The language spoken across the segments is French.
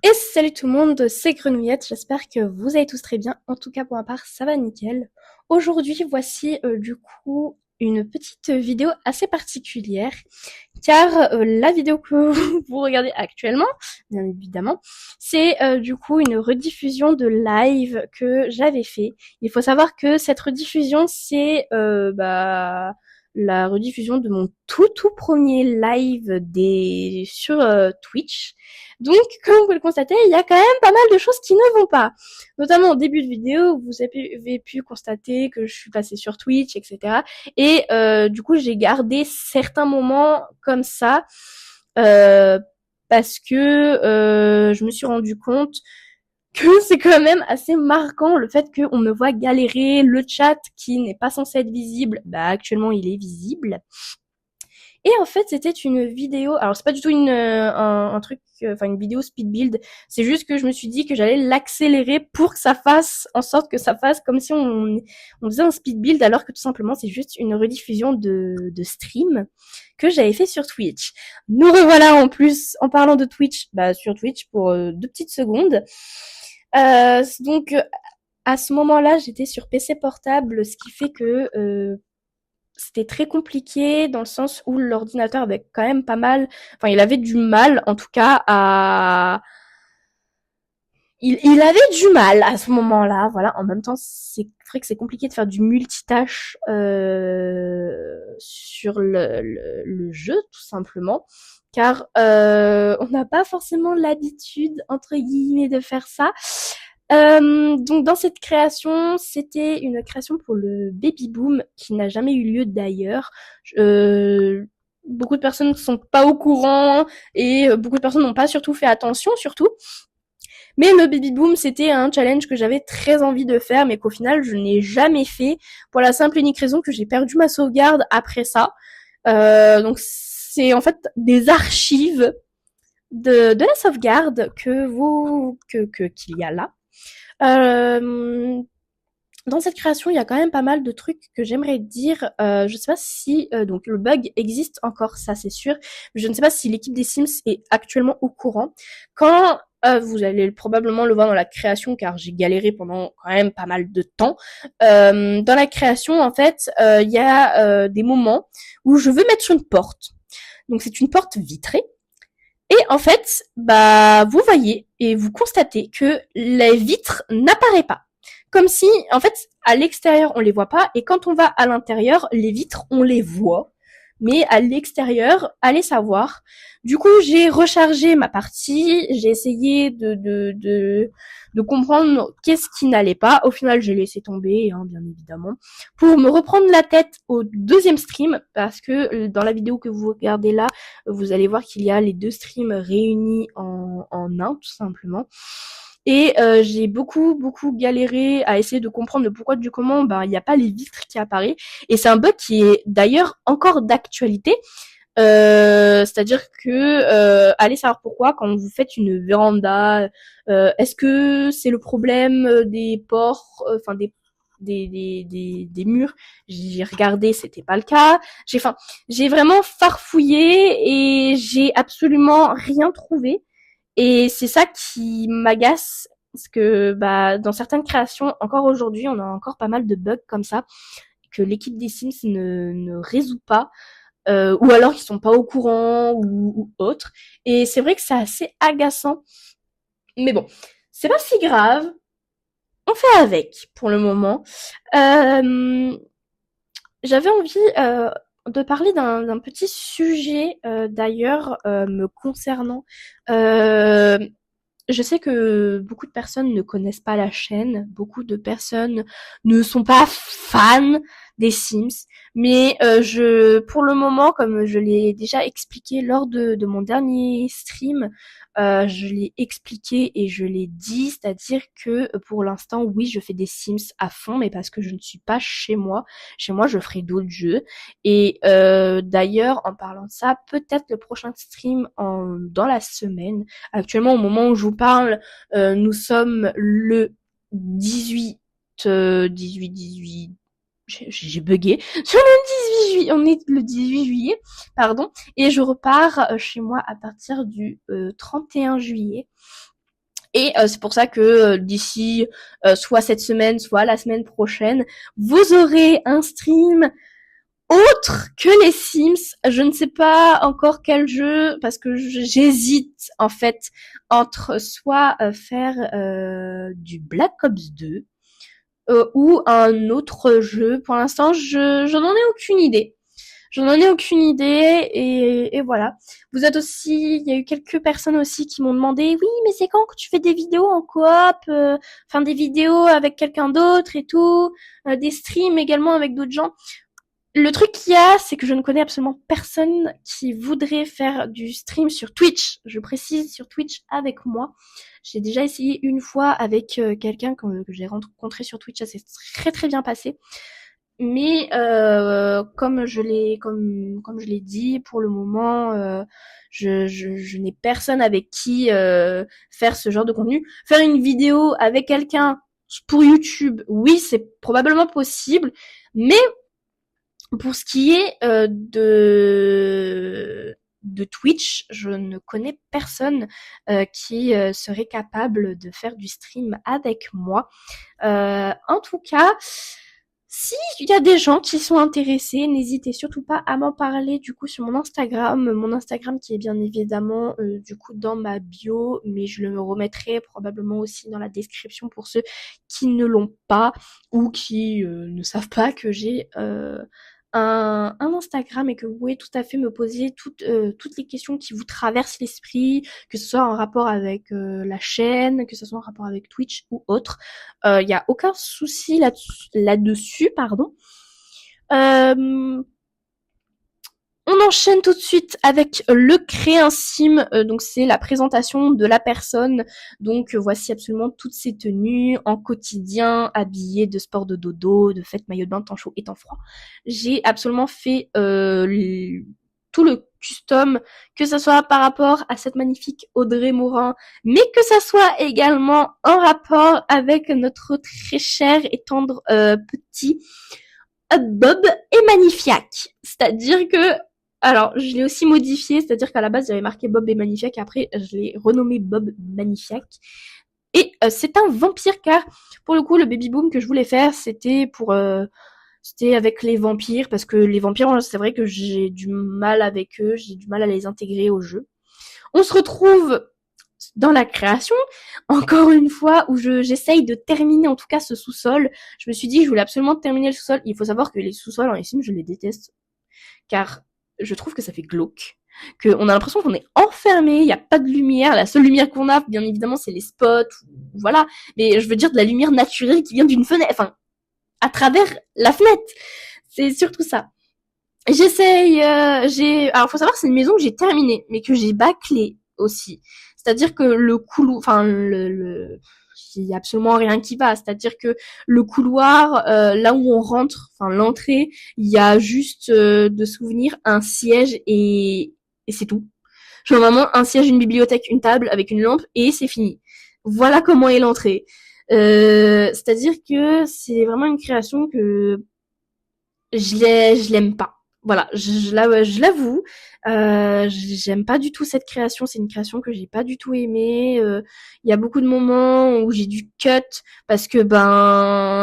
Et salut tout le monde, c'est Grenouillette, j'espère que vous allez tous très bien. En tout cas pour ma part, ça va nickel. Aujourd'hui, voici du coup une petite vidéo assez particulière, car la vidéo que vous regardez actuellement, bien évidemment, c'est du coup une rediffusion de live que j'avais fait. Il faut savoir que cette rediffusion, c'est la rediffusion de mon tout premier live sur Twitch. Donc, comme vous pouvez le constater, il y a quand même pas mal de choses qui ne vont pas. Notamment au début de vidéo, vous avez pu constater que je suis passée sur Twitch, etc. Et du coup, j'ai gardé certains moments comme ça euh, parce que je me suis rendu compte que c'est quand même assez marquant le fait qu'on me voit galérer, le chat qui n'est pas censé être visible, bah actuellement il est visible. Et en fait, c'était une vidéo. Alors, c'est pas du tout un truc, enfin une vidéo speed build. C'est juste que je me suis dit que j'allais l'accélérer pour que ça fasse en sorte que ça fasse comme si on faisait un speed build, alors que tout simplement c'est juste une rediffusion de stream que j'avais fait sur Twitch. Nous revoilà en plus en parlant de Twitch, sur Twitch pour 2 petites secondes. Donc à ce moment-là, j'étais sur PC portable, ce qui fait que c'était très compliqué dans le sens où l'ordinateur avait quand même pas mal, enfin il avait du mal en tout cas à il avait du mal à ce moment-là, voilà. En même temps, c'est vrai que c'est compliqué de faire du multitâche sur le jeu, tout simplement, car on n'a pas forcément l'habitude entre guillemets de faire ça. Donc dans cette création, c'était une création pour le Baby Boom qui n'a jamais eu lieu d'ailleurs. Beaucoup de personnes ne sont pas au courant et beaucoup de personnes n'ont pas surtout fait attention, surtout. Mais le Baby Boom, c'était un challenge que j'avais très envie de faire, mais qu'au final, je n'ai jamais fait pour la simple et unique raison que j'ai perdu ma sauvegarde après ça. Donc c'est en fait des archives de la sauvegarde qu'il y a là. Euh, dans cette création, il y a quand même pas mal de trucs que j'aimerais dire. Je sais pas si donc le bug existe encore, ça c'est sûr. Je ne sais pas si l'équipe des Sims est actuellement au courant. Quand vous allez probablement le voir dans la création, car j'ai galéré pendant quand même pas mal de temps. Dans la création, en fait, il y a des moments où je veux mettre une porte. Donc c'est une porte vitrée. Et en fait, vous voyez et vous constatez que la vitre n'apparaît pas. Comme si, en fait, à l'extérieur, on les voit pas, et quand on va à l'intérieur, les vitres, on les voit. Mais à l'extérieur, allez savoir. Du coup, j'ai rechargé ma partie, j'ai essayé de comprendre qu'est-ce qui n'allait pas. Au final, j'ai laissé tomber, hein, bien évidemment, pour me reprendre la tête au deuxième stream, parce que dans la vidéo que vous regardez là, vous allez voir qu'il y a les deux streams réunis en un, tout simplement. Et j'ai beaucoup galéré à essayer de comprendre le pourquoi du comment il n'y a pas les vitres qui apparaissent. Et c'est un bug qui est d'ailleurs encore d'actualité. C'est-à-dire que allez savoir pourquoi quand vous faites une véranda, est-ce que c'est le problème des ports, enfin des murs. J'ai regardé, c'était pas le cas. J'ai vraiment farfouillé et j'ai absolument rien trouvé. Et c'est ça qui m'agace, parce que dans certaines créations, encore aujourd'hui, on a encore pas mal de bugs comme ça que l'équipe des Sims ne résout pas, ou alors ils sont pas au courant ou autre. Et c'est vrai que c'est assez agaçant. Mais bon, c'est pas si grave. On fait avec pour le moment. Euh, J'avais envie de parler d'un petit sujet d'ailleurs me concernant. Euh, je sais que beaucoup de personnes ne connaissent pas la chaîne, beaucoup de personnes ne sont pas fans des Sims, mais pour le moment, comme je l'ai déjà expliqué lors de mon dernier stream, je l'ai expliqué et je l'ai dit, c'est-à-dire que pour l'instant, oui, je fais des Sims à fond, mais parce que je ne suis pas chez moi. Chez moi, je ferai d'autres jeux. Et d'ailleurs, en parlant de ça, peut-être le prochain stream dans la semaine. Actuellement, au moment où je vous parle, nous sommes le 18, 18, j'ai bugué. Sur le 18 juillet, on est le 18 juillet, pardon, et je repars chez moi à partir du 31 juillet. Et c'est pour ça que d'ici soit cette semaine, soit la semaine prochaine, vous aurez un stream autre que les Sims. Je ne sais pas encore quel jeu, parce que j'hésite en fait entre soit faire du Black Ops 2 ou un autre jeu. Pour l'instant, j'en ai aucune idée. J'en ai aucune idée et voilà. Vous êtes aussi, il y a eu quelques personnes aussi qui m'ont demandé, oui, mais c'est quand que tu fais des vidéos en coop, enfin des vidéos avec quelqu'un d'autre et tout, des streams également avec d'autres gens. Le truc qu'il y a, c'est que je ne connais absolument personne qui voudrait faire du stream sur Twitch. Je précise, sur Twitch avec moi. J'ai déjà essayé une fois avec quelqu'un que j'ai rencontré sur Twitch, ça s'est très très bien passé. Mais comme je l'ai dit, pour le moment, je n'ai personne avec qui faire ce genre de contenu. Faire une vidéo avec quelqu'un pour YouTube, oui, c'est probablement possible, mais pour ce qui est de Twitch, je ne connais personne qui serait capable de faire du stream avec moi. En tout cas, si il y a des gens qui sont intéressés, n'hésitez surtout pas à m'en parler du coup sur mon Instagram qui est bien évidemment du coup dans ma bio, mais je le remettrai probablement aussi dans la description pour ceux qui ne l'ont pas ou qui ne savent pas que j'ai un Instagram et que vous pouvez tout à fait me poser toutes les questions qui vous traversent l'esprit, que ce soit en rapport avec la chaîne, que ce soit en rapport avec Twitch ou autre. Il y a aucun souci là-dessus, pardon. On enchaîne tout de suite avec le créer un sim, donc c'est la présentation de la personne. Donc voici absolument toutes ses tenues en quotidien, habillée de sport de dodo, de fête maillot de bain, temps chaud et temps froid. J'ai absolument fait tout le custom, que ça soit par rapport à cette magnifique Audrey Morin, mais que ça soit également en rapport avec notre très cher et tendre petit Bob et Magnifiaque. C'est-à-dire que alors, je l'ai aussi modifié, c'est-à-dire qu'à la base, j'avais marqué Bob et Magnifiaque, et après, je l'ai renommé Bob Magnifiaque. Et c'est un vampire, car pour le coup, le baby boom que je voulais faire, c'était avec les vampires, parce que les vampires, c'est vrai que j'ai du mal avec eux, j'ai du mal à les intégrer au jeu. On se retrouve dans la création, encore une fois, où j'essaye de terminer en tout cas ce sous-sol. Je me suis dit que je voulais absolument terminer le sous-sol. Il faut savoir que les sous-sols en Sims, je les déteste, car je trouve que ça fait glauque, qu'on a l'impression qu'on est enfermé, il n'y a pas de lumière, la seule lumière qu'on a, bien évidemment, c'est les spots, voilà, mais je veux dire de la lumière naturelle qui vient d'une fenêtre, enfin, à travers la fenêtre, c'est surtout ça. Alors faut savoir, c'est une maison que j'ai terminée, mais que j'ai bâclée aussi, c'est-à-dire que le couloir, enfin, il y a absolument rien qui va, c'est-à-dire que le couloir, là où on rentre, enfin l'entrée, il y a juste de souvenirs un siège et c'est tout. Genre vraiment un siège, une bibliothèque, une table avec une lampe et c'est fini. Voilà comment est l'entrée. C'est-à-dire que c'est vraiment une création que je l'aime pas. Voilà, je l'avoue. J'aime pas du tout cette création. C'est une création que j'ai pas du tout aimée. Il y a beaucoup de moments où j'ai dû cut parce que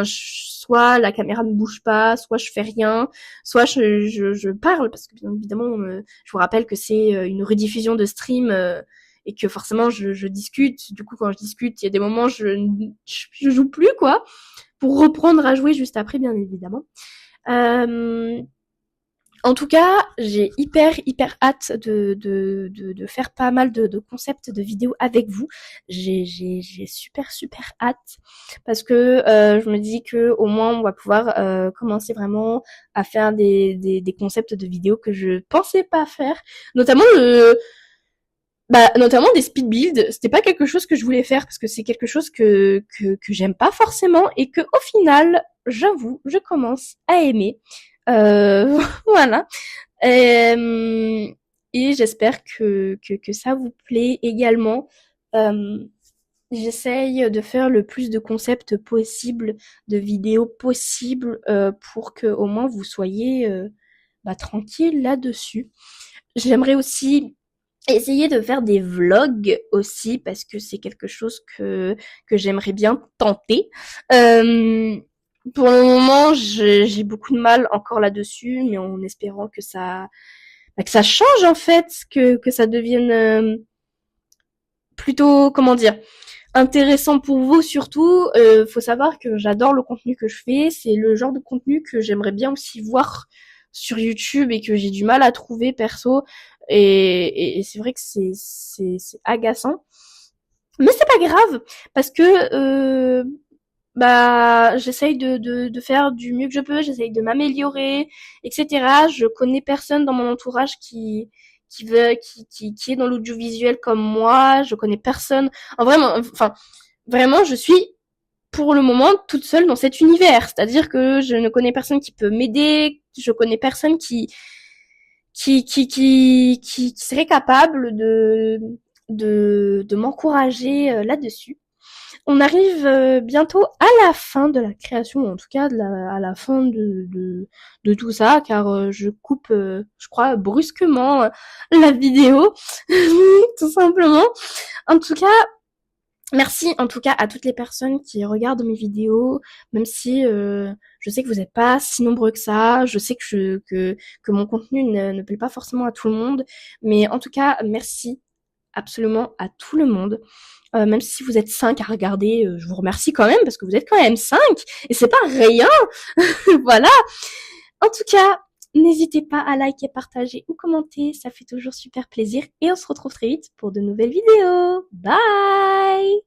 soit la caméra ne bouge pas, soit je fais rien, soit je parle parce que bien évidemment, je vous rappelle que c'est une rediffusion de stream. Et que forcément je discute. Du coup, quand je discute, il y a des moments je joue plus quoi, pour reprendre à jouer juste après, bien évidemment. En tout cas, j'ai hyper hâte de faire pas mal de concepts de vidéos avec vous. J'ai super hâte parce que je me dis que au moins on va pouvoir commencer vraiment à faire des concepts de vidéos que je pensais pas faire, notamment notamment des speed builds. C'était pas quelque chose que je voulais faire parce que c'est quelque chose que j'aime pas forcément et que au final, j'avoue, je commence à aimer. Voilà. Et j'espère que ça vous plaît également. J'essaye de faire le plus de concepts possible, de vidéos possibles, pour que au moins vous soyez tranquille là-dessus. J'aimerais aussi essayer de faire des vlogs aussi parce que c'est quelque chose que j'aimerais bien tenter. Euh, pour le moment, j'ai beaucoup de mal encore là-dessus, mais en espérant que ça change en fait, que ça devienne plutôt, comment dire, intéressant pour vous surtout. Faut savoir que j'adore le contenu que je fais. C'est le genre de contenu que j'aimerais bien aussi voir sur YouTube et que j'ai du mal à trouver perso. Et c'est vrai que c'est agaçant. Mais c'est pas grave parce que bah j'essaye de faire du mieux que je peux, j'essaye de m'améliorer, etc. Je connais personne dans mon entourage qui est dans l'audiovisuel comme moi. Je connais personne. En vraiment, enfin vraiment, je suis pour le moment toute seule dans cet univers. C'est-à-dire que je ne connais personne qui peut m'aider. Je connais personne qui serait capable de m'encourager là-dessus. On arrive bientôt à la fin de la création, en tout cas à la fin de tout ça, car je coupe, je crois, brusquement la vidéo, tout simplement. En tout cas, merci en tout cas à toutes les personnes qui regardent mes vidéos, même si je sais que vous n'êtes pas si nombreux que ça, je sais que mon contenu ne plaît pas forcément à tout le monde, mais en tout cas, merci absolument à tout le monde. Même si vous êtes 5 à regarder, je vous remercie quand même parce que vous êtes quand même 5 et c'est pas rien. Voilà. En tout cas, n'hésitez pas à liker, partager ou commenter, ça fait toujours super plaisir et on se retrouve très vite pour de nouvelles vidéos. Bye!